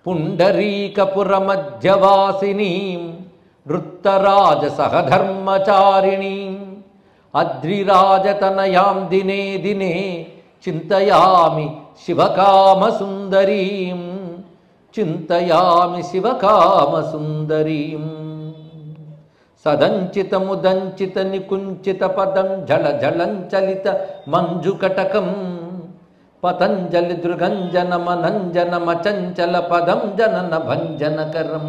పుండరీకపురమధ్యవాసినీం వృత్తరాజసహధర్మచారిణీం అద్రిరాజతనయాం దినే దినే చింతయామి శివకామసుందరీం చింతయామి శివకామసుందరీం సదంచితముదంచిత నికుంచిత పదం జళ జళంచలిత మంజుకటకం పతంజలి దృగంజనమనంజనమచంచల పదం జనన భంజనకరం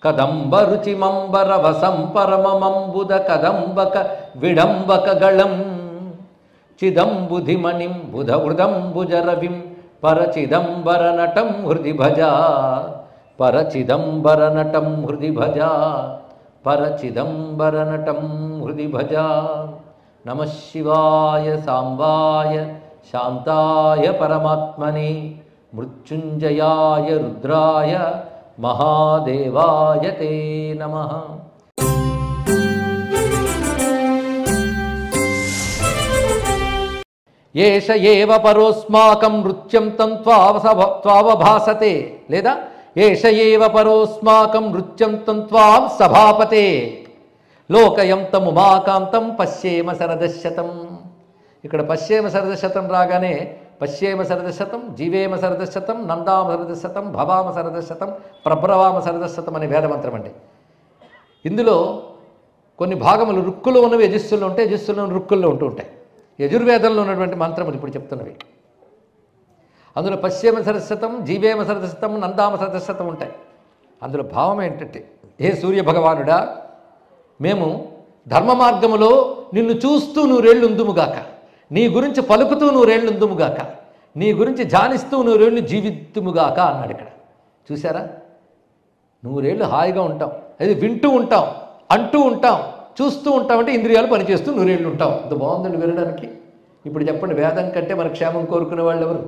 కదంబరుచిమంబరవసం పరమమంబుద కదంబక విడంబకగళం చిదంబుధిమణిం బుధ హృదంబుజరవిం పరచిదంబరనటం హృది భజా పరచిదంబరనటం హృది భజా పరచిదంబరనటం హృది భజా నమః శివాయ సాంబాయ శాంతాయ పరమాత్మనే మృత్యుంజయాయ రుద్రాయ మహాదేవాయ తే నమః. ఏష ఏవ పరోస్మాకం నృత్యం తం త్వావభాసతే లేదా ఏష ఏవ పరోస్మాకం నృత్యం తం త్వాం సభాపతే లోకయం తముమాకాంతం పశ్యేమ శరదశతం. ఇక్కడ పశ్యేమ శరదశతం రాగానే పశ్యేమ శరదశతం, జీవేమ శరదశతం, నందామ శరదశతం, భవామ శరదశతం, ప్రభ్రవామ శరదశతం అనే వేదమంత్రం అండి. ఇందులో కొన్ని భాగములు రుక్కులో ఉన్నవి యజస్సుల్లో ఉంటాయి, యజస్సుల్లో రుక్కుల్లో ఉంటూ ఉంటాయి. యజుర్వేదంలో ఉన్నటువంటి మంత్రములు ఇప్పుడు చెప్తున్నవి. అందులో పశ్యేమ శరదశతం, జీవేమ శరదశతం, నందామ శరదశతం ఉంటాయి. అందులో భావం ఏంటంటే, హే సూర్య భగవానుడా, మేము ధర్మ మార్గములో నిన్ను చూస్తూ నూరేళ్లుందుముగాక, నీ గురించి పలుకుతూ నూరేళ్లుందుముగాక, నీ గురించి ధ్యానిస్తూ నూరేళ్లు జీవితుముగాక అన్నాడు. ఇక్కడ చూసారా, నూరేళ్ళు హాయిగా ఉంటాం, అది వింటూ ఉంటాం, అంటూ ఉంటాం, చూస్తూ ఉంటామంటే ఇంద్రియాలు పనిచేస్తూ నూరేళ్ళు ఉంటాం. అంత బాగుందండి వినడానికి. ఇప్పుడు చెప్పండి, వేదం కంటే మన క్షేమం కోరుకునే వాళ్ళు ఎవరు?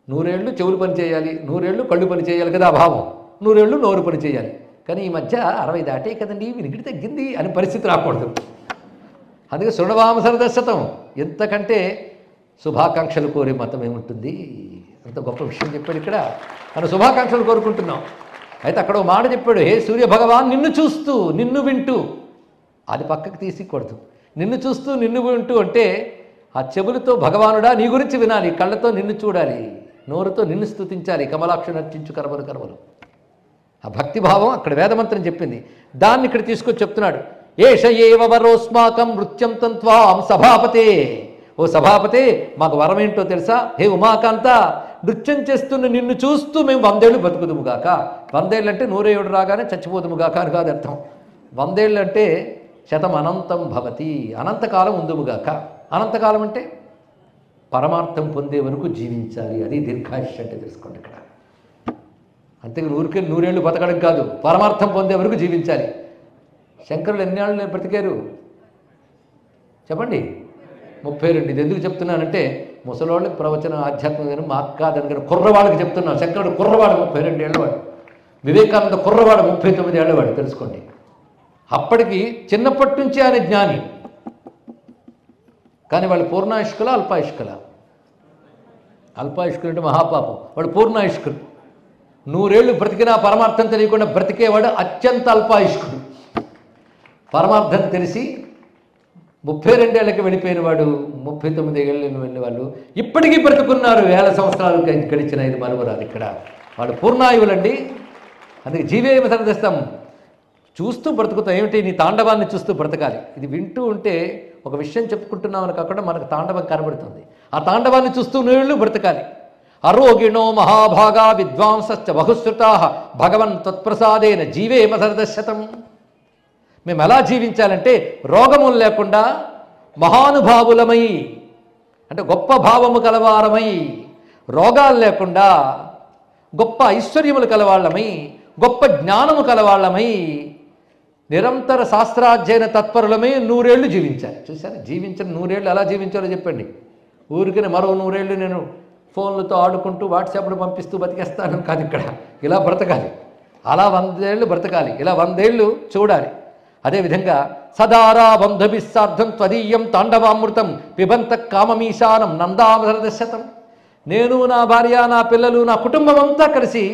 నూరేళ్ళు చెవులు పని చేయాలి, నూరేళ్ళు కళ్ళు పని చేయాలి కదా భావం, నూరేళ్ళు నోరు పని చేయాలి. కానీ ఈ మధ్య 60 దాటే కదండి, వినికిడి తగ్గింది అని పరిస్థితి రాకూడదు. అందుకే శృణవామ శరదశతం. ఎంతకంటే శుభాకాంక్షలు కోరే మతం ఏముంటుంది? అంత గొప్ప విషయం చెప్పాడు ఇక్కడ. మనం శుభాకాంక్షలు కోరుకుంటున్నాం. అయితే అక్కడ ఓ మాట చెప్పాడు, హే సూర్య భగవాన్, నిన్ను చూస్తూ నిన్ను వింటూ. అది పక్కకు తీసికూడదు. నిన్ను చూస్తూ నిన్ను వింటూ అంటే ఆ చెవులతో భగవానుడా నీ గురించి వినాలి, కళ్ళతో నిన్ను చూడాలి, నోరుతో నిన్ను స్తుతించాలి. కమలాక్షు నర్చించు కరవలు కరవలు. ఆ భక్తిభావం అక్కడ వేదమంత్రం చెప్పింది. దాన్ని ఇక్కడ తీసుకొచ్చి చెప్తున్నాడు. ఏష ఏవ వరోస్మాకం నృత్యం తం త్వాం సభాపతే. ఓ సభాపతే, మాకు వరం ఏంటో తెలుసా? హే ఉమాకాంత, నృత్యం చేస్తున్న నిన్ను చూస్తూ మేము 100 ఏళ్ళు బతుకుదుముగాక. 100 ఏళ్ళు అంటే 100 ఏడు రాగానే చచ్చిపోదుముగాక అని కాదు అర్థం. 100 ఏళ్ళు అంటే శతం అనంతం భవతి, అనంతకాలం ఉందుముగాక. అనంతకాలం అంటే పరమార్థం పొందే వరకు జీవించాలి. అది దీర్ఘాయుష్ అంటే తెలుసుకోండి ఇక్కడ. అంతేగా 100 ఏళ్ళు బతకడం కాదు, పరమార్థం పొందే వరకు జీవించాలి. శంకరులు ఎన్నేళ్ళు బ్రతికారు చెప్పండి? 32. ఇది ఎందుకు చెప్తున్నానంటే ముసలోళ్ళకి ప్రవచనం ఆధ్యాత్మిక మాకు కాదని కానీ కుర్రవాళ్ళకి చెప్తున్నాం. శంకరుడు కుర్రవాడు 32 ఏళ్ళవాడు, వివేకానంద కుర్రవాడు 39 ఏళ్ళవాడు. తెలుసుకోండి. అప్పటికి చిన్నప్పటి నుంచి ఆయన జ్ఞాని. కానీ వాళ్ళు పూర్ణాయుష్కుల అల్పాయుష్కుల? అల్పాయుష్కులు అంటే మహాపాపం. వాడు పూర్ణాయుష్కుడు. 100 ఏళ్ళు బ్రతికినా పరమార్థం తెలియకుండా బ్రతికేవాడు అత్యంత అల్పాయుష్కుడు. పరమార్థం తెలిసి 32 ఏళ్ళకి వెళ్ళిపోయిన వాడు, 39 ఏళ్ళకి వెళ్ళిన వాళ్ళు ఇప్పటికీ బ్రతుకున్నారు. 1000 సంవత్సరాలు గడిచిన ఇది మనుమరాదు. ఇక్కడ వాడు పూర్ణాయువులండి. అందుకే జీవేమ సరదస్తాం, చూస్తూ బ్రతుకుతాం. ఏమిటి? నీ తాండవాన్ని చూస్తూ బ్రతకాలి. ఇది వింటూ ఉంటే ఒక విషయం చెప్పుకుంటున్నామని కాకుండా మనకు తాండవం కనబడుతుంది. ఆ తాండవాన్ని చూస్తూ నీళ్ళు బ్రతకాలి. అరోగిణో మహాభాగా విద్వాంసశ్చ బహుశ్రుతా భగవన్ తత్ప్రసాదేన జీవేమ సరదశతం. మేము ఎలా జీవించాలంటే రోగములు లేకుండా మహానుభావులమై, అంటే గొప్ప భావము కలవారమై, రోగాలు లేకుండా గొప్ప ఐశ్వర్యములు కలవాళ్ళమై, గొప్ప జ్ఞానము కలవాళ్ళమై, నిరంతర శాస్త్రాధ్యయన తత్పరులమై 100 ఏళ్ళు జీవించాలి. చూసారా? జీవించిన 100 ఏళ్ళు ఎలా జీవించాలో చెప్పండి. ఊరికనే మరో 100 ఏళ్ళు నేను ఫోన్లతో ఆడుకుంటూ వాట్సాప్లో పంపిస్తూ బతికేస్తాను కాదు. ఇక్కడ ఇలా బ్రతకాలి. అలా 100 ఏళ్ళు బ్రతకాలి. ఇలా 100 ఏళ్ళు చూడాలి. అదేవిధంగా సదారా బంధుభిస్సార్థం త్వదీయం తాండవామృతం పిబంత కామమీశానం నందామరదశతం. నేను, నా భార్య, నా పిల్లలు, నా కుటుంబం అంతా కలిసి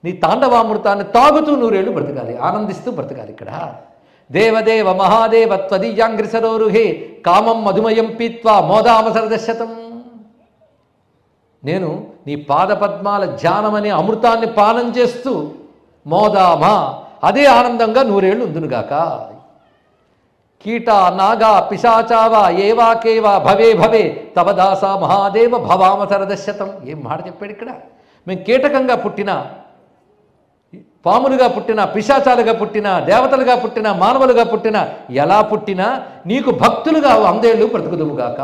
నీ తాండవామృతాన్ని తాగుతూ నూరేళ్లు బ్రతకాలి, ఆనందిస్తూ బ్రతకాలి. ఇక్కడ దేవదేవ మహాదేవ త్వదీయాంగ్రిసరోరుహే కామం మధుమయం పీత్వా మోదామసరదశతం. నేను నీ పాదపద్మాల ధ్యానమనే అమృతాన్ని పానం చేస్తూ మోదామా అదే ఆనందంగా నూరేళ్లు ఉందునుగాక. కీట నాగా పిశాచావా ఏవా కేవా భవే భవే తవ దాస మహాదేవ భవామసరదశతం. ఏం మాట చెప్పాడు ఇక్కడ. మేము కీటకంగా పుట్టినా, పాములుగా పుట్టినా, పిశాచాలుగా పుట్టినా, దేవతలుగా పుట్టినా, మానవులుగా పుట్టినా, ఎలా పుట్టినా నీకు భక్తులుగా 100 ఏళ్ళు బ్రతుకుదుముగాక.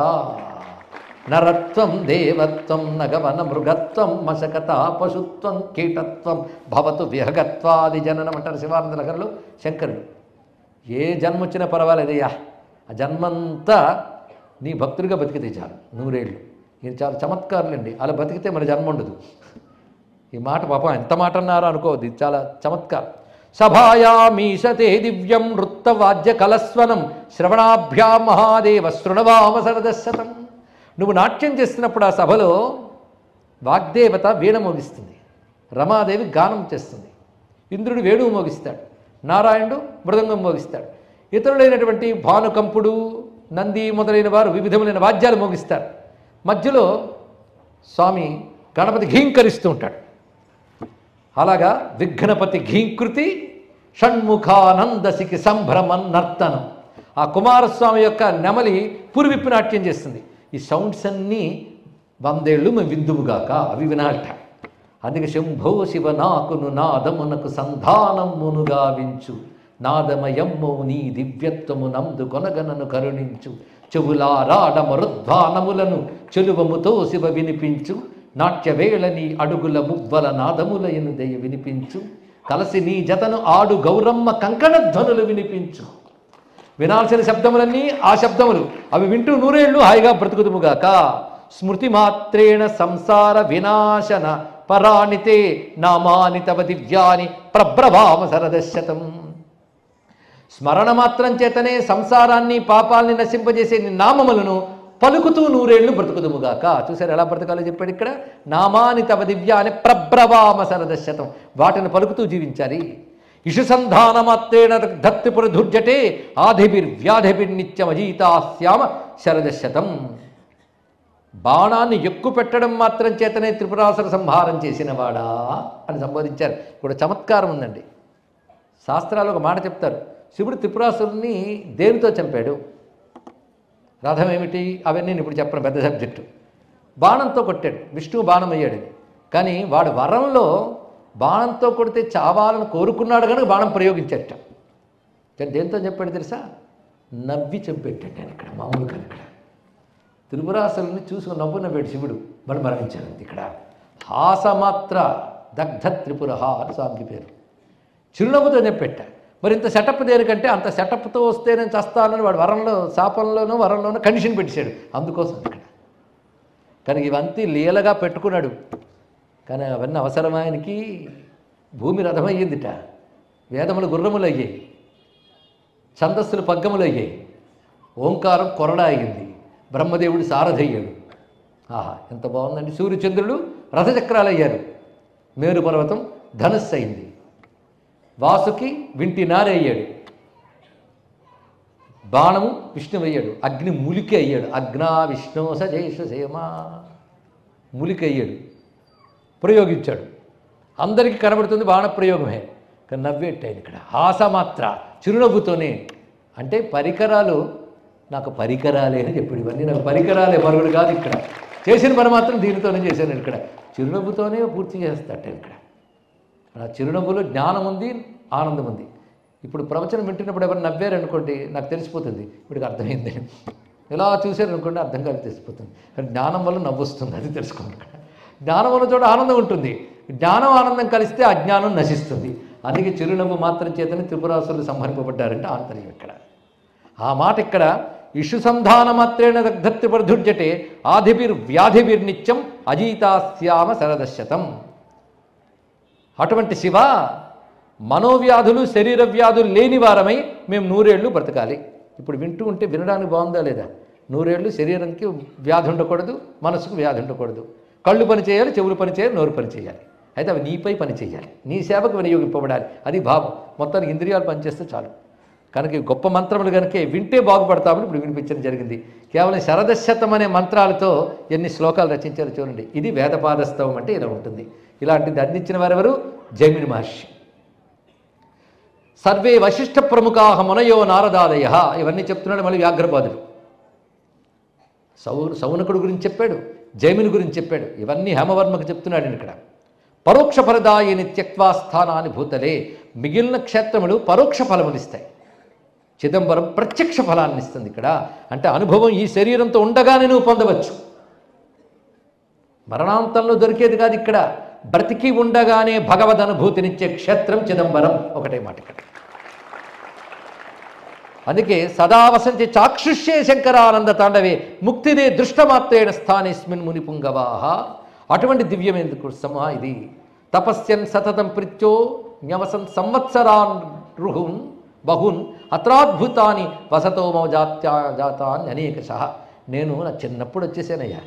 నరత్వం దేవత్వం నగవన మృగత్వం మశకత పశుత్వం కీటత్వం భవతు విహగత్వాది జననం అంటారు శివానంద నగర్లో శంకరుడు. ఏ జన్మ వచ్చినా పర్వాలేదయ్యా, ఆ జన్మంతా నీ భక్తుడిగా బతికితే చాలు 100 ఏళ్ళు. ఈయన చాలా చమత్కారులండి, అలా బతికితే మన జన్మ ఉండదు. ఈ మాట పాపం ఎంత మాట అన్నారో అనుకోవద్దు, ఇది చాలా చమత్కారం. సభాయామీశతే దివ్యం నృత్తవాద్య కలస్వనం శ్రవణాభ్యాం మహాదేవ శృణవామసరదశతం. నువ్వు నాట్యం చేస్తున్నప్పుడు ఆ సభలో వాగ్దేవత వీణ మోగిస్తుంది, రమాదేవి గానం చేస్తుంది, ఇంద్రుడు వేణువు మోగిస్తాడు, నారాయణుడు మృదంగం మోగిస్తాడు, ఇతరులైనటువంటి భానుకంపుడు, నంది మొదలైన వారు వివిధములైన వాద్యాలు మోగిస్తారు. మధ్యలో స్వామి గణపతి ఘీంకరిస్తూ ఉంటాడు. అలాగా విఘ్నపతి ఘీంకృతి షణ్ముఖానందసికి సంభ్రమం నర్తనం. ఆ కుమారస్వామి యొక్క నెమలి పురివిప్పి నాట్యం చేస్తుంది. ఈ సౌండ్స్ అన్నీ 100 ఏళ్ళు మేము విందువుగాక, అవి వినాలట. అందుకే శంభో శివ నాకును నాదమునకు సంధానమును గావించు నాదమయమ్మో నీ దివ్యత్వము నందు కొనగనను కరుణించు చెవులారాడమరుద్వానములను చెలువముతో శివ వినిపించు నాట్యవేళ నీ అడుగుల మువ్వల నాదములయను దయ వినిపించు కలసి నీ జతను ఆడు గౌరమ్మ కంకణ ధ్వనులు వినిపించు. వినాల్సిన శబ్దములన్నీ ఆ శబ్దములు, అవి వింటూ 100 ఏళ్ళు హాయిగా బ్రతుకుదుముగాక. స్మృతి మాత్రేణ సంసార వినాశన పరాణితే నామాని తవ దివ్యాని ప్రబ్రవామ సరదశతం. స్మరణ మాత్రం చేతనే సంసారాన్ని పాపాలని నశింపజేసే నీ నామములను పలుకుతూ 100 ఏళ్ళు బ్రతుకుదుముగాక. చూసారు ఎలా బ్రతకాలో చెప్పాడు ఇక్కడ. నామాని తవ దివ్యాని ప్రబ్రవామ సరదశతం, వాటిని పలుకుతూ జీవించాలి. ఇషుసంధానమాత్రేణ ధత్తిపురధుర్జటే ఆధిభిర్వ్యాధిభిర్నిత్యమజీతాస్యామ శరదశతం. బాణాన్ని ఎక్కువ పెట్టడం మాత్రం చేతనే త్రిపురాసుర సంహారం చేసినవాడా అని సంబోధించారు. ఇప్పుడు చమత్కారం ఉందండి. శాస్త్రాలు ఒక మాట చెప్తారు, శివుడు త్రిపురాసురుని దేనితో చంపాడు, రథం ఏమిటి, అవన్నీ నేను ఇప్పుడు చెప్పను, పెద్ద సబ్జెక్టు. బాణంతో కొట్టాడు, విష్ణువు బాణం అయ్యాడు. కానీ వాడు వరంలో బాణంతో కొడితే చావాలని కోరుకున్నాడు కనుక బాణం ప్రయోగించట. కానీ దేంతో చెప్పాడు తెలుసా, నవ్వి చంపెట్టాడు. నేను ఇక్కడ మామూలుగా ఇక్కడ త్రిపురాసురుని చూసుకుని నవ్వు నవ్వాడు శివుడు, మళ్ళీ మరణించాడు. ఇక్కడ హాసమాత్ర దగ్ధ త్రిపుర అని స్వామికి పేరు. చిరునవ్వుతో చెప్పెట్ట. మరి ఇంత సెటప్ దేనికంటే అంత సెటప్తో వస్తే నేను చస్తానని వాడు వరంలో వరంలోనూ కండిషన్ పెట్టాడు. అందుకోసం ఇక్కడ కనుక ఇవంతా లీలగా పెట్టుకున్నాడు. కానీ అవన్నీ అవసరమాయనికి. భూమి రథమయ్యిందిట, వేదములు గుర్రములు అయ్యాయి, ఛందస్సులు పగ్గములు అయ్యాయి, ఓంకారం కొరడా అయ్యింది, బ్రహ్మదేవుడు సారథయ్యాడు. ఆహా ఎంత బాగుందండి. సూర్యచంద్రులు రథచక్రాలు అయ్యారు, మేరు పర్వతం ధనుస్సు అయింది, వాసుకి వింటి నారి అయ్యాడు, బాణము విష్ణువు అయ్యాడు, అగ్ని ములికి అయ్యాడు, అగ్నా విష్ణు సజేష సేమా ములికి అయ్యాడు, ప్రయోగించాడు. అందరికీ కనబడుతుంది బాణప్రయోగమే. కానీ నవ్వేటాయని ఇక్కడ హాసమాత్ర చిరునవ్వుతోనే. అంటే పరికరాలు నాకు పరికరాలే అని చెప్పాడు. ఇవన్నీ నాకు పరికరాలే, మరుగుడు కాదు. ఇక్కడ చేసిన పని మాత్రం దీనితోనే చేశాను. ఇక్కడ చిరునవ్వుతోనే పూర్తి చేస్తాట. ఇక్కడ ఆ చిరునవ్వులో జ్ఞానం ఉంది, ఆనందం ఉంది. ఇప్పుడు ప్రవచనం వింటున్నప్పుడు ఎవరు నవ్వారనుకోండి నాకు తెలిసిపోతుంది ఇప్పటికి అర్థమైంది. ఎలా చూశారనుకోండి అర్థం కాదు, తెలిసిపోతుంది. కానీ జ్ఞానం వల్ల నవ్వు వస్తుంది, అది తెలుసుకోండి. ఇక్కడ జ్ఞానం ఉన్న చోట ఆనందం ఉంటుంది. జ్ఞానం ఆనందం కలిస్తే అజ్ఞానం నశిస్తుంది. అందుకే చిరునవ్వు మాత్రం చేతనే త్రిపురాసురులు సంహరింపబడ్డారంటే ఆంతర్యం ఇక్కడ. ఆ మాట ఇక్కడ ఇషుసంధాన మాత్రేణ దగ్ధత్రిపురధుర్జటే ఆధిభిర్వ్యాధిభిర్నిత్యం అజీతాస్యామ శరదశతం. అటువంటి శివ మనోవ్యాధులు శరీర వ్యాధులు లేని వారమై మేము 100 ఏళ్ళు బ్రతకాలి. ఇప్పుడు వింటూ ఉంటే వినడానికి బాగుందా లేదా? 100 ఏళ్ళు శరీరానికి వ్యాధి ఉండకూడదు, మనసుకు వ్యాధి ఉండకూడదు, కళ్ళు పని చేయాలి, చెవులు పని చేయాలి, నోరు పని చేయాలి. అయితే అవి నీపై పని చేయాలి, నీ సేవకు వినియోగింపబడాలి. అది భావం. మొత్తానికి ఇంద్రియాలు పనిచేస్తే చాలు. కనుక ఈ గొప్ప మంత్రములు కనుక వింటే బాగుపడతామని ఇప్పుడు వినిపించడం జరిగింది. కేవలం శరదశతం అనే మంత్రాలతో ఎన్ని శ్లోకాలు రచించారో చూడండి. ఇది వేదపాదస్తవం అంటే ఇలా ఉంటుంది. ఇలాంటిది అందించిన వారెవరు? జైమిని మహర్షి. సర్వే వశిష్ఠ ప్రముఖాహ మునయో నారదాదయ. ఇవన్నీ చెప్తున్నాడు మళ్ళీ వ్యాఘ్రపాదుడు. సౌనకుడు గురించి చెప్పాడు, జైమిని గురించి చెప్పాడు. ఇవన్నీ హేమవర్మకు చెప్తున్నాడు ఇక్కడ. పరోక్ష ఫలదాయిని త్యక్వా స్థానాన్ని భూతలే. మిగిలిన క్షేత్రములు పరోక్ష ఫలములిస్తాయి, చిదంబరం ప్రత్యక్ష ఫలాన్ని ఇస్తుంది. ఇక్కడ అంటే అనుభవం ఈ శరీరంతో ఉండగానే నువ్వు పొందవచ్చు, మరణాంతంలో దొరికేది కాదు. ఇక్కడ బ్రతికి ఉండగానే భగవద్ అనుభూతినిచ్చే క్షేత్రం చిదంబరం. ఒకటే మాట ఇక్కడ. అందుకే సదా వసంతి చాక్షుష్యే శంకరానంద తాండవే ముక్తిదే దృష్టమాత్రేణ స్థానేస్మిన్ ముని పుంగవాహ. అటువంటి దివ్యమేందుకు సమా ఇది. తపస్యన్ సతతం ప్రిత్యో న్యవసన్ సంవత్సరాన్ రుహున్ బహున్ అత్రాద్భుతాన్ని వసతో మమ జాతాన్ని అనేకశః. నేను నా చిన్నప్పుడు వచ్చేసానయ్యా,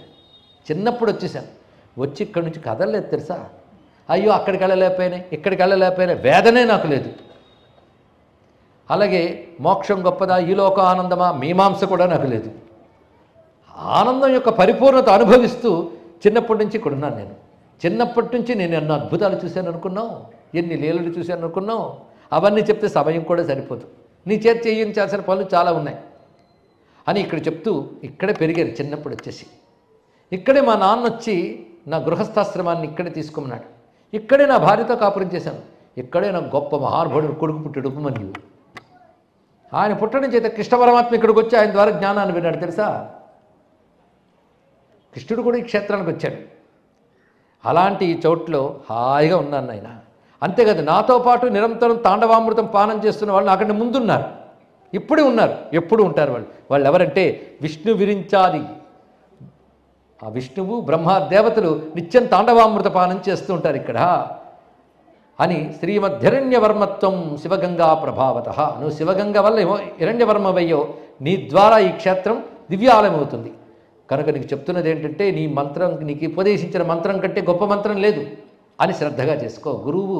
చిన్నప్పుడు వచ్చేసాను. వచ్చి ఇక్కడి నుంచి కదలలేదు తెలుసా. అయ్యో అక్కడికి వెళ్ళలేకపోయినా, ఇక్కడికి వెళ్ళలేకపోయినా, వేదనే నాకు లేదు. అలాగే మోక్షం గొప్పదా, ఈ లోక ఆనందమా, మీమాంస కూడా నాకు లేదు. ఆనందం యొక్క పరిపూర్ణత అనుభవిస్తూ చిన్నప్పటి నుంచి ఇక్కడ ఉన్నాను నేను. చిన్నప్పటి నుంచి నేను ఎన్నో అద్భుతాలు చూశాను అనుకున్నావు, ఎన్ని లీలలు చూశాను అనుకున్నావు. అవన్నీ చెప్తే సమయం కూడా సరిపోదు. నీ చేత చేయించాల్సిన పనులు చాలా ఉన్నాయి అని ఇక్కడ చెప్తూ ఇక్కడే పెరిగారు. చిన్నప్పుడు వచ్చేసి ఇక్కడే మా నాన్న వచ్చి నా గృహస్థాశ్రమాన్ని ఇక్కడే తీసుకోమన్నాడు. ఇక్కడే నా భార్యతో కాపురం చేశాను. ఇక్కడే నా గొప్ప మహానుభావుడు కొడుకు పుట్టాడు ఉపమన్యువు. ఆయన పుట్టడం చేత కృష్ణ పరమాత్మ ఇక్కడికి వచ్చి ఆయన ద్వారా జ్ఞానాన్ని విన్నాడు తెలుసా. కృష్ణుడు కూడా ఈ క్షేత్రానికి వచ్చాడు. అలాంటి ఈ చోట్లో హాయిగా ఉన్నాను ఆయన. అంతేకాదు నాతో పాటు నిరంతరం తాండవామృతం పానం చేస్తున్న వాళ్ళు నాకంటే ముందున్నారు, ఇప్పుడే ఉన్నారు, ఎప్పుడు ఉంటారు. వాళ్ళు ఎవరంటే విష్ణు విరించాది. ఆ విష్ణువు బ్రహ్మ దేవతలు నిత్యం తాండవామృత పానం చేస్తూ ఉంటారు ఇక్కడ అని. శ్రీమద్హిరణ్యవర్మత్వం శివగంగా ప్రభావత. నువ్వు శివగంగ వల్ల ఏమో హిరణ్యవర్మవయ్యో, నీ ద్వారా ఈ క్షేత్రం దివ్యాలయం అవుతుంది. కనుక నీకు చెప్తున్నది ఏంటంటే నీ మంత్రం, నీకు ఉపదేశించిన మంత్రం కంటే గొప్ప మంత్రం లేదు అని శ్రద్ధగా చేసుకో. గురువు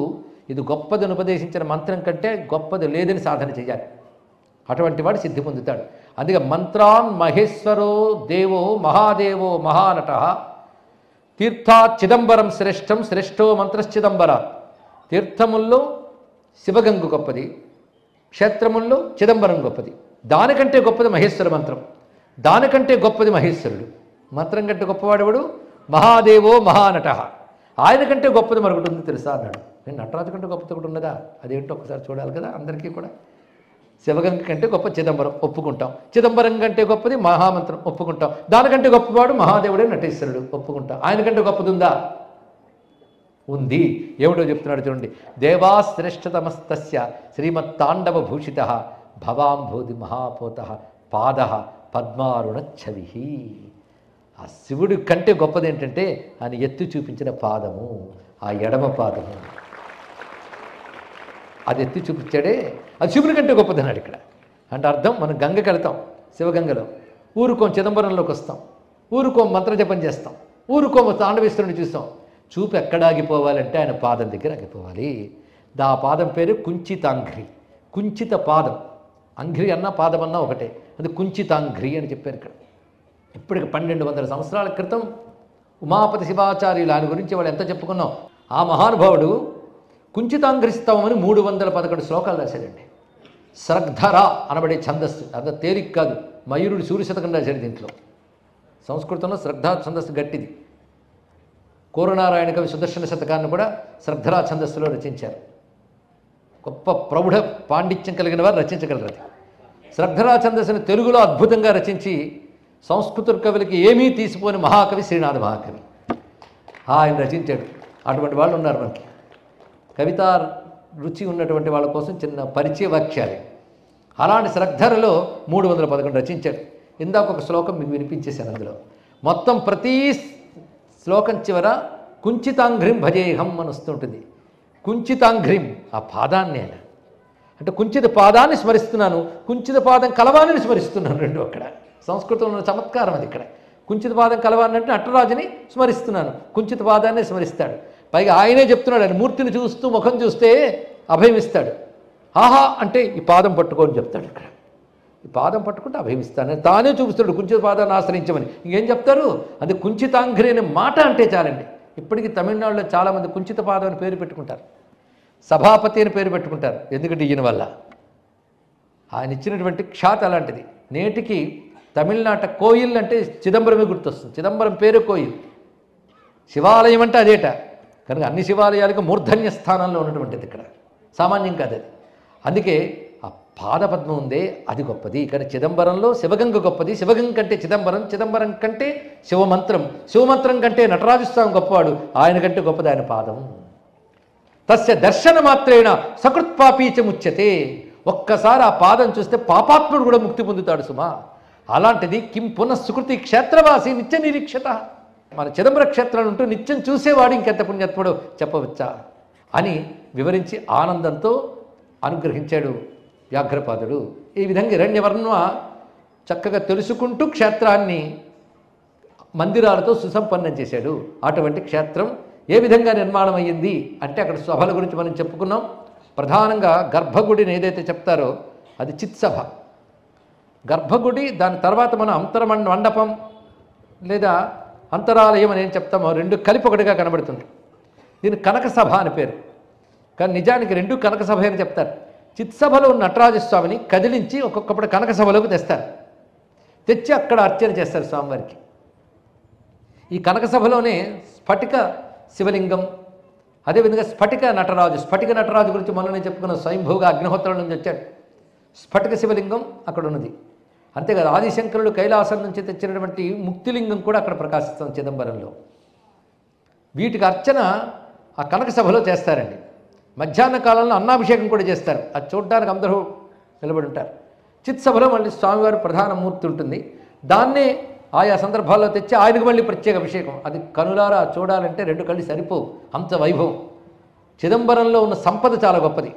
ఇది గొప్పదని ఉపదేశించిన మంత్రం కంటే గొప్పది లేదని సాధన చేయాలి. అటువంటి వాడు సిద్ధి పొందుతాడు. అందుకే మంత్రాన్ మహేశ్వరో దేవో మహాదేవో మహానట తీర్థాత్ చిదంబరం శ్రేష్టం శ్రేష్టో మంత్రశ్చిదంబర. తీర్థముల్లో శివగంగు గొప్పది, క్షేత్రముల్లో చిదంబరం గొప్పది. దానికంటే గొప్పది మహేశ్వర మంత్రం, దానికంటే గొప్పది మహేశ్వరుడు. మంత్రం కంటే గొప్పవాడెవడు? మహాదేవో మహానట. ఆయన కంటే గొప్పది మరొకటి ఉంది తెలుసా అన్నాడు. నేను నటరాజు కంటే గొప్పది ఒకటి ఉన్నదా? అదేంటో ఒకసారి చూడాలి కదా అందరికీ కూడా. శివగంగ కంటే గొప్ప చిదంబరం ఒప్పుకుంటాం, చిదంబరం కంటే గొప్పది మహామంత్రం ఒప్పుకుంటాం, దానికంటే గొప్పవాడు మహాదేవుడే నటేశ్వరుడు ఒప్పుకుంటాం. ఆయన కంటే గొప్పది ఉందా? ఉంది. ఏమిటో చెప్తున్నాడు చూడండి. దేవాశ్రేష్టతమస్తస్య శ్రీమత్తాండవ భూషిత భవాంభూది మహాపోత పాద పద్మారుణఛవి. ఆ శివుడి కంటే గొప్పది ఏంటంటే ఆయన ఎత్తి చూపించిన పాదము, ఆ ఎడమ పాదము. అది ఎత్తి చూపించాడే, అది శివుడి కంటే గొప్పది అన్నాడు ఇక్కడ. అంటే అర్థం, మనం గంగకి వెళ్తాం, శివగంగలో ఊరుకోం చిదంబరంలోకి వస్తాం, ఊరుకోం మంత్రజపం చేస్తాం, ఊరుకోం తాండవేశ్వరుని చూస్తాం. చూపు ఎక్కడ ఆగిపోవాలంటే ఆయన పాదం దగ్గర ఆగిపోవాలి. ఆ పాదం పేరు కుంచితాంఘ్రి. కుంచిత పాదం, అంఘ్రి అన్న పాదం అన్నా ఒకటే, అది కుంచితాంఘ్రి అని చెప్పారు ఇక్కడ. ఇప్పటికి 1200 సంవత్సరాల క్రితం ఉమాపతి శివాచార్యులు ఆయన గురించి వాళ్ళు ఎంత చెప్పుకున్నాం. ఆ మహానుభావుడు కుంచితాంఘ్రిస్తవమని 311 శ్లోకాలు రాశాడండి. శ్రద్ధర అనబడే ఛందస్సు, అంత తేలిక కాదు. మయూరుడు సూర్యశతకం రాశాడు దీంట్లో. సంస్కృతంలో శ్రద్ధ ఛందస్సు గట్టిది. కోరనారాయణ కవి సుదర్శన శతకాన్ని కూడా శ్రద్ధరా ఛందస్సులో రచించారు. గొప్ప ప్రౌఢ పాండిత్యం కలిగిన వారు రచించగలరు. అది శ్రద్ధరా ఛందస్సుని తెలుగులో అద్భుతంగా రచించి సంస్కృత కవులకి ఏమీ తీసిపోని మహాకవి శ్రీనాథ మహాకవి ఆయన రచించాడు. అటువంటి వాళ్ళు ఉన్నారు మనకి. కవితా రుచి ఉన్నటువంటి వాళ్ళ కోసం చిన్న పరిచయ వాక్యాలే. అలాంటి శ్రద్ధరలో 311 రచించాడు. ఇందాక ఒక శ్లోకం మీకు వినిపించేశాను. అందులో మొత్తం ప్రతి శ్లోకం చివర కుంచితాంఘ్రిం భజేహం అని వస్తుంటుంది. కుంచితాంఘ్రిం ఆ పాదాన్ని, ఆయన అంటే కుంచిత పాదాన్ని స్మరిస్తున్నాను, కుంచిత పాదం కలవాణిని స్మరిస్తున్నాను. రెండు అక్కడ సంస్కృతంలో చమత్కారం అది. ఇక్కడ కుంచిత పాదం కలవాలంటే నటరాజుని స్మరిస్తున్నాను, కుంచిత పాదాన్ని స్మరిస్తాడు. పైగా ఆయనే చెప్తున్నాడు, ఆయన మూర్తిని చూస్తూ ముఖం చూస్తే అభయం ఇస్తాడు. ఆహా అంటే ఈ పాదం పట్టుకోని చెప్తాడు. ఇక్కడ ఈ పాదం పట్టుకుంటే అభయం ఇస్తాను తానే చూపిస్తాడు, కుంచిత పాదాన్ని ఆశ్రయించమని. ఇంకేం చెప్తారు? అది కుంచితాంఘ్రి అనే మాట అంటే చాలండి. ఇప్పటికీ తమిళనాడులో చాలామంది కుంచిత పాదం అని పేరు పెట్టుకుంటారు, సభాపతి అని పేరు పెట్టుకుంటారు. ఎందుకంటే ఈయన వల్ల ఆయన ఇచ్చినటువంటి ఖ్యాతి అలాంటిది. నేటికి తమిళనాట కోయిల్ అంటే చిదంబరమే గుర్తొస్తుంది. చిదంబరం పేరు కోయిల్, శివాలయం అంటే అదేట. కనుక అన్ని శివాలయాలకు మూర్ధన్య స్థానంలో ఉన్నటువంటిది ఇక్కడ, సామాన్యం కాదు అది. అందుకే ఆ పాదపద్మం ఉందే అది గొప్పది. కానీ చిదంబరంలో శివగంగ గొప్పది, శివగంగ కంటే చిదంబరం, చిదంబరం కంటే శివమంత్రం, శివమంత్రం కంటే నటరాజస్వామి గొప్పవాడు, ఆయన కంటే గొప్పది ఆయన పాదం. తస్య దర్శన మాత్రేణ సకృత్పాపీచముచ్యతే. ఒక్కసారి ఆ పాదం చూస్తే పాపాత్ముడు కూడా ముక్తి పొందుతాడు సుమా. అలాంటిది కిం పునఃసుకృతి క్షేత్రవాసి నిత్య నిరీక్షత. మన చిదంబర క్షేత్రాలు ఉంటూ నిత్యం చూసేవాడు ఇంకెంత పుణ్యాత్ముడో చెప్పవచ్చా అని వివరించి ఆనందంతో అనుగ్రహించాడు వ్యాఘ్రపాదుడు. ఈ విధంగా హిరణ్యవర్మ చక్కగా తెలుసుకుంటూ క్షేత్రాన్ని మందిరాలతో సుసంపన్నం చేశాడు. అటువంటి క్షేత్రం ఏ విధంగా నిర్మాణం అయ్యింది అంటే అక్కడ సభల గురించి మనం చెప్పుకున్నాం. ప్రధానంగా గర్భగుడిని ఏదైతే చెప్తారో అది చిత్సభ. గర్భగుడి, దాని తర్వాత మనం అంతరమండపం లేదా అంతరాలయం అని ఏం చెప్తామో రెండు కలిపి ఒకటిగా కనబడుతుంది. దీని కనక సభ అని పేరు, కానీ నిజానికి రెండు కనక సభ అని చెప్తారు. చిత్సభలో ఉన్న నటరాజస్వామిని కదిలించి ఒక్కొక్కప్పుడు కనక సభలోకి తెస్తారు, తెచ్చి అక్కడ అర్చన చేస్తారు స్వామివారికి. ఈ కనక సభలోనే స్ఫటిక శివలింగం, అదేవిధంగా స్ఫటిక నటరాజు. స్ఫటిక నటరాజు గురించి మొన్న నేను చెప్పుకున్న స్వయంభూగా అగ్నిహోత్రం నుంచి వచ్చాడు. స్ఫటిక శివలింగం అక్కడ ఉన్నది. అంతేకాదు ఆదిశంకరుడు కైలాసం నుంచి తెచ్చినటువంటి ముక్తిలింగం కూడా అక్కడ ప్రకాశిస్తుంది చిదంబరంలో. వీటికి అర్చన ఆ కనక సభలో చేస్తారండి. మధ్యాహ్న కాలంలో అన్నాభిషేకం కూడా చేస్తారు, అది చూడడానికి అందరూ నిలబడి ఉంటారు. చిత్సభలో మళ్ళీ స్వామివారి ప్రధాన మూర్తి ఉంటుంది, దాన్నే ఆయా సందర్భాల్లో తెచ్చి ఆయనకు మళ్ళీ ప్రత్యేక అభిషేకం. అది కనులారా చూడాలంటే రెండు కళ్ళు సరిపోవు, అంత వైభవం. చిదంబరంలో ఉన్న సంపద చాలా గొప్పది.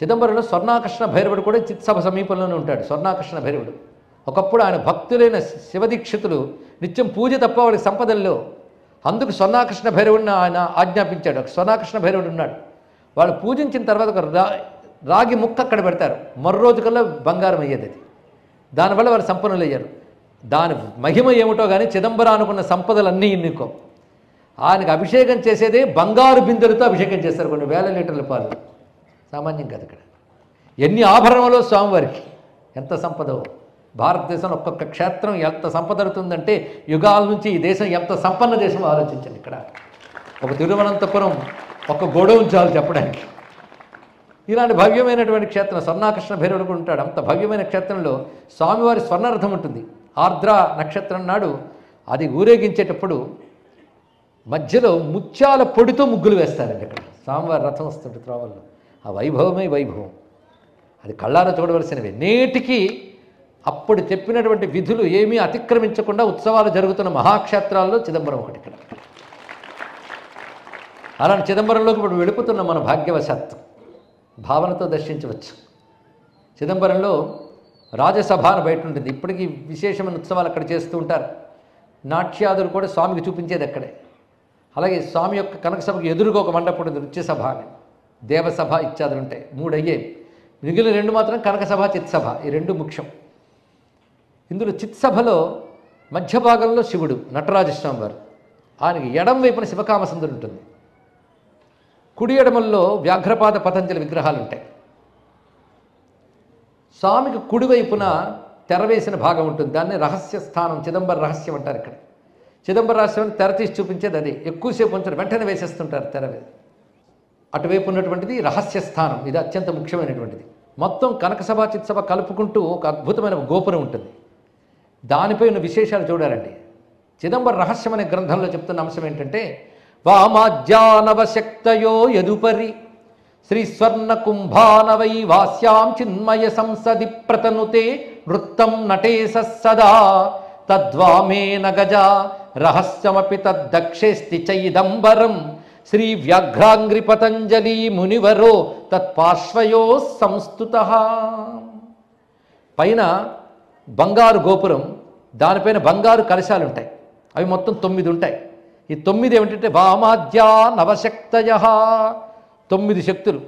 చిదంబరంలో స్వర్ణాకర్షణ భైరవుడు కూడా చిత్సభ సమీపంలోనే ఉంటాడు. స్వర్ణాకర్షణ భైరవుడు ఒకప్పుడు ఆయన భక్తులైన శివదీక్షితులు నిత్యం పూజ తప్ప వాడికి సంపదల్లో, అందుకు స్వర్ణాకర్షణ భైరవుడిని ఆయన ఆజ్ఞాపించాడు. ఒక స్వర్ణాకర్షణ భైరవుడు ఉన్నాడు. వాళ్ళు పూజించిన తర్వాత ఒక రాగి ముక్క అక్కడ పెడతారు, మర్రోజు కల్లా బంగారం అయ్యేది. అది దానివల్ల వాళ్ళు సంపన్నులు అయ్యారు. దాని మహిమ ఏమిటో కానీ చిదంబరం అనుకున్న సంపదలన్నీ ఇన్నికో. ఆయనకు అభిషేకం చేసేదే బంగారు బిందెలతో అభిషేకం చేస్తారు, కొన్ని వేల లీటర్ల పాలు. సామాన్యం కాదు. ఇక్కడ ఎన్ని ఆభరణలో స్వామివారికి ఎంత సంపదో. భారతదేశంలో ఒక్కొక్క క్షేత్రం ఎంత సంపద అవుతుందంటే యుగాల నుంచి ఈ దేశం ఎంత సంపన్న దేశం ఆలోచించండి. ఇక్కడ ఒక తిరువనంతపురం ఒక గోడౌన్ చాలు చెప్పడానికి. ఇలాంటి భవ్యమైనటువంటి క్షేత్రం స్వర్ణాకర్షణ భైరవుడు కూడా ఉంటాడు. అంత భవ్యమైన క్షేత్రంలో స్వామివారి స్వర్ణరథం ఉంటుంది. ఆర్ద్ర నక్షత్రం నాడు అది ఊరేగించేటప్పుడు మధ్యలో ముత్యాల పొడితో ముగ్గులు వేస్తారండి. అక్కడ స్వామివారి రథం వస్తుంది త్రోవల్లో. ఆ వైభవమే వైభవం, అది కళ్ళారా చూడవలసినవి. నేటికి అప్పుడు చెప్పినటువంటి విధులు ఏమీ అతిక్రమించకుండా ఉత్సవాలు జరుగుతున్న మహాక్షేత్రాల్లో చిదంబరం ఒకటి. ఇక్కడ అలాంటి చిదంబరంలోకి ఇప్పుడు వెళ్ళిపోతున్న మన భాగ్యవశాత్తు భావనతో దర్శించవచ్చు. చిదంబరంలో రాజసభ అని బయట ఉంటుంది. ఇప్పటికీ విశేషమైన ఉత్సవాలు అక్కడ చేస్తూ ఉంటారు. నాట్యాదులు కూడా స్వామికి చూపించేది అక్కడే. అలాగే స్వామి యొక్క కనక సభకు ఎదురుగా ఒక మండపం ఉంటుంది, నృత్యసభ అని. దేవసభ ఇత్యాదులు ఉంటాయి, 3 అయ్యేవి. మిగిలిన 2 మాత్రం కనక సభ, చిత్సభ, ఈ 2 ముఖ్యం. ఇందులో చిత్సభలో మధ్య భాగంలో శివుడు నటరాజస్వామి వారు, ఆయనకి ఎడం వైపున శివకామసుందరి ఉంటుంది. కుడి ఎడమల్లో వ్యాఘ్రపాద పతంజలి విగ్రహాలు ఉంటాయి. స్వామికి కుడివైపున తెరవేసిన భాగం ఉంటుంది, దాన్ని రహస్య స్థానం, చిదంబర రహస్యం అంటారు. ఇక్కడ చిదంబర రహస్యం తెర తీసి చూపించేది అదే. ఎక్కువసేపు ఉంచారు, వెంటనే వేసేస్తుంటారు తెర. అటువైపు ఉన్నటువంటిది రహస్య స్థానం, ఇది అత్యంత ముఖ్యమైనటువంటిది. మొత్తం కనకసభ చిత్సభ కలుపుకుంటూ ఒక అద్భుతమైన గోపురం ఉంటుంది. దానిపై ఉన్న విశేషాలు చూడాలండి. చిదంబర రహస్యం అనే గ్రంథంలో చెప్తున్న అంశం ఏంటంటే, వామాజ్యానవశక్తయో యదుపరి శ్రీస్వర్ణ కుంభానవై వాస్యాం చిన్మయ సంసది ప్రతనుతే వృత్తం నటేశ సదా తద్వామేన గజ రహస్యమపి తద్దక్షేస్తి చైదంబరం శ్రీ వ్యాఘ్రాంగ్రి పతంజలి మునివరో తత్పార్శ్వయో సంస్థుత. పైన బంగారు గోపురం, దానిపైన బంగారు కలశాలు ఉంటాయి. అవి మొత్తం 9 ఉంటాయి. ఈ 9 ఏమిటంటే వామాద్యా నవశక్తయ, 9 శక్తులు.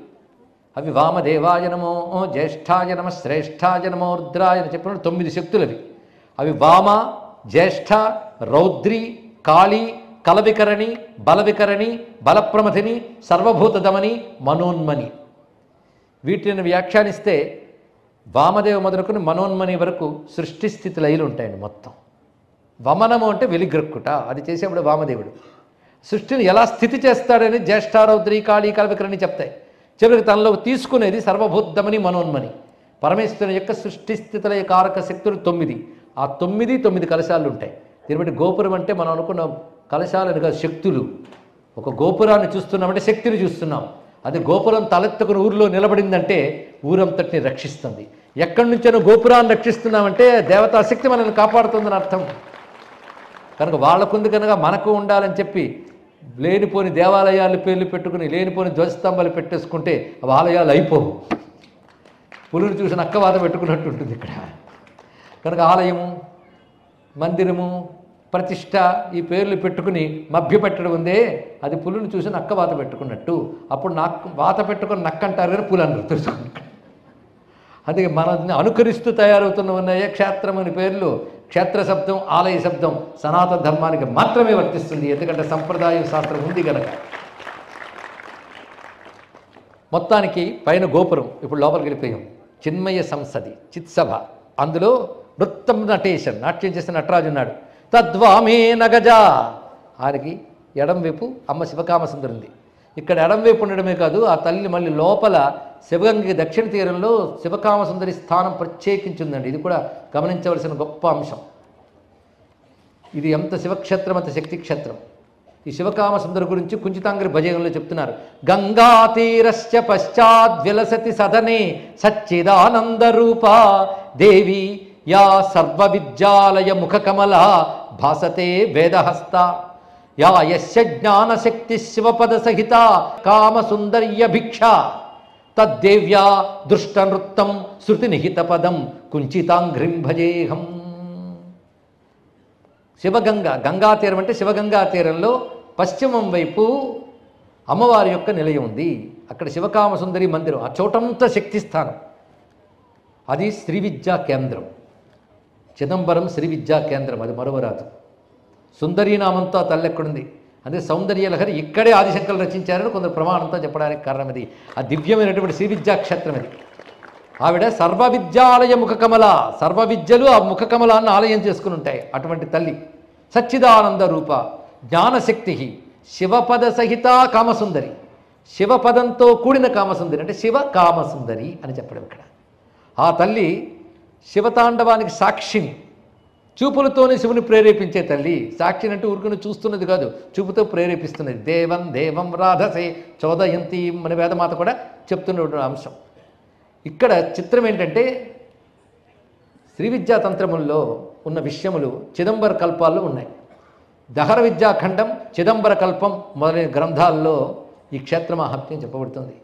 అవి వామదేవాయ నమో, జ్యేష్ఠాయ నమ, శ్రేష్ఠాయ నమో, రుద్రాయ అని చెప్పినప్పుడు 9 శక్తులు అవి. అవి వామ, జ్యేష్ఠ, రౌద్రి, కాళీ, కలవికరణి, బలవికరణి, బలప్రమథిని, సర్వభూతదమని, మనోన్మని. వీటిని వ్యాఖ్యానిస్తే వామదేవ మొదలుకొని మనోన్మని వరకు సృష్టి స్థితి లయలు ఉంటాయండి మొత్తం. వమనము అంటే వెలిగ్రక్కుట, అది చేసేప్పుడు వామదేవుడు. సృష్టిని ఎలా స్థితి చేస్తాడని జ్యేష్ఠ, రౌద్రి, కాళీ, కలవికరణి చెప్తాయి. చివరికి తనలోకి తీసుకునేది సర్వభూతమని, మనోన్మని. పరమేశ్వరుని యొక్క సృష్టి స్థితుల కారక శక్తులు 9. ఆ 9 కలశాలు ఉంటాయి. దీన్ని బట్టి గోపురం అంటే మనం అనుకున్న కలశాలని కాదు, శక్తులు. ఒక గోపురాన్ని చూస్తున్నామంటే శక్తిని చూస్తున్నాం. అది గోపురం తలెత్తుకుని ఊరిలో నిలబడిందంటే ఊరంతటిని రక్షిస్తుంది. ఎక్కడి నుంచైనా గోపురాన్ని రక్షిస్తున్నామంటే దేవతాశక్తి మనల్ని కాపాడుతుందని అర్థం. కనుక వాళ్ళకుంది కనుక మనకు ఉండాలని చెప్పి లేనిపోని దేవాలయాలు పేర్లు పెట్టుకుని లేనిపోని ధ్వజస్తంభాలు పెట్టేసుకుంటే అవి ఆలయాలు అయిపోవు. పులుని చూసి నక్కవాత పెట్టుకున్నట్టు ఉంటుంది ఇక్కడ. కనుక ఆలయము, మందిరము, ప్రతిష్ట ఈ పేర్లు పెట్టుకుని మభ్యపెట్టడం ఉందే, అది పులుని చూసి నక్క వాత పెట్టుకున్నట్టు. అప్పుడు వాత పెట్టుకుని నక్క అంటారు కానీ పులు అన్నారు తెలుసుకుని. అది మనల్ని అనుకరిస్తూ తయారవుతున్న ఉన్నాయే క్షేత్రం అని పేర్లు. క్షేత్ర శబ్దం, ఆలయ శబ్దం సనాతన ధర్మానికి మాత్రమే వర్తిస్తుంది, ఎందుకంటే సంప్రదాయం శాస్త్రం ఉంది కనుక. మొత్తానికి పైన గోపురం, ఇప్పుడు లోపలికి వెళ్ళిపోయాం. చిన్మయ సంసది, చిత్సభ. అందులో నృత్తం నటేశన్, నాట్యం చేసిన నటరాజు ఉన్నాడు. తద్వామే నగజ, ఆయనకి ఎడం వైపు అమ్మ శివకామసుందరి ఉంది. ఇక్కడ ఎడం వైపు ఉండడమే కాదు, ఆ తల్లి మళ్ళీ లోపల శివగంగకి దక్షిణ తీరంలో శివకామసుందరి స్థానం ప్రత్యేకించిందండి. ఇది కూడా గమనించవలసిన గొప్ప అంశం. ఇది ఎంత శివక్షేత్రం, అంత శక్తి క్షేత్రం. ఈ శివకామసుందరి గురించి కుంచితాంగ్రి భజనంలో చెప్తున్నారు. గంగా తీరస్య పశ్చాద్ విలసతి సదనే సచ్చిదానంద రూప దేవి యా సర్వ విద్యాలయ ముఖకమల భాసతే వేదహస్త యా యస్య జ్ఞానశక్తి శివపద సహిత కామసుందర్య భిక్ష తద్దేవ్యా దృష్టనృత్తం శృతి నిహిత పదం కుంచితాంఘ్రిం భజేహం. శివగంగా, గంగా తీరం అంటే శివగంగా తీరంలో పశ్చిమం వైపు అమ్మవారి యొక్క నిలయం ఉంది. అక్కడ శివకామసుందరి మందిరం, ఆ చోటంతా శక్తి స్థానం. అది శ్రీ విద్యా కేంద్రం. చిదంబరం శ్రీ విద్యా కేంద్రం, అది మరువరాదు. సుందరీనామంతో ఆ తల్లి ఎక్కడుంది. అదే సౌందర్యలహరి ఇక్కడే ఆదిశంకరులు రచించారని కొందరు ప్రమాణంతో చెప్పడానికి కారణం ఇది. ఆ దివ్యమైనటువంటి శ్రీ విద్యాక్షేత్రం ఇది. ఆవిడ సర్వ విద్యాలయ ముఖకమల, సర్వ విద్యలు ఆ ముఖకమలాన్ని ఆలయం చేసుకుని ఉంటాయి. అటువంటి తల్లి సచ్చిదానంద రూప, జ్ఞానశక్తి, శివపద సహిత కామసుందరి. శివపదంతో కూడిన కామసుందరి అంటే శివ కామసుందరి అని చెప్పడం ఇక్కడ. ఆ తల్లి శివతాండవానికి సాక్షిని, చూపులతోనే శివుని ప్రేరేపించే తల్లి. సాక్షిని అంటే ఊరుకుని చూస్తున్నది కాదు, చూపుతో ప్రేరేపిస్తున్నది. దేవం దేవం రాధసే చోదయంతి మన వేదమాత కూడా చెప్తున్న అంశం. ఇక్కడ చిత్రం ఏంటంటే శ్రీ విద్యాతంత్రముల్లో ఉన్న విషయములు చిదంబర కల్పాల్లో ఉన్నాయి. దహర విద్యాఖండం, చిదంబర కల్పం మొదలైన గ్రంథాల్లో ఈ క్షేత్ర మహాత్మ్యం చెప్పబడుతుంది.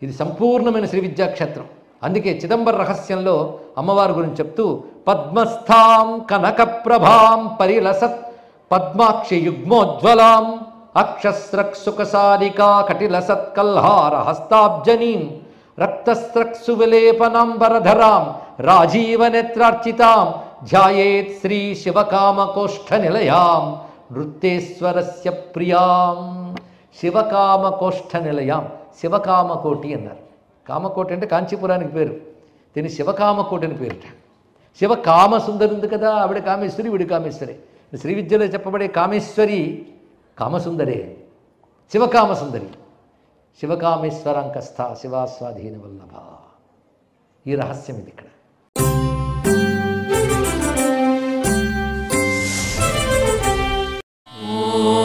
ఇది సంపూర్ణమైన శ్రీ విద్యాక్షేత్రం. అందుకే చిదంబర రహస్యంలో అమ్మవారి గురించి చెప్తూ పద్మస్థాం కనక ప్రభాం పరిలసత్ పద్మాక్షి యుగ్మోజ్వలాం అక్షస్రక్సుకసారికా కటిలసత్ కల్హార హస్తాబ్జనీం రక్తస్రక్సు విలేపనాంబరధరాం రాజీవనేత్రార్చితాం ధ్యాయేత్ శ్రీ శివకామకోష్ఠ నిలయాం నృత్యేశ్వరస్య ప్రియాం. శివకామకోష్ఠ నిలయాం, శివకామకోటి అన్నారు. కామకోటి అంటే కాంచీపురానికి పేరు, దీని శివకామకోటి అని పేరుట. శివకామసుందరి ఉంది కదా, ఆవిడ కామేశ్వరి, వీడి కామేశ్వరి. శ్రీ విద్యలో చెప్పబడే కామేశ్వరి కామసుందరే, శివకామసుందరి. శివకామేశ్వరాంకస్థ శివాస్వాధీన వల్లభ. ఈ రహస్యం ఇది ఇక్కడ. ఓం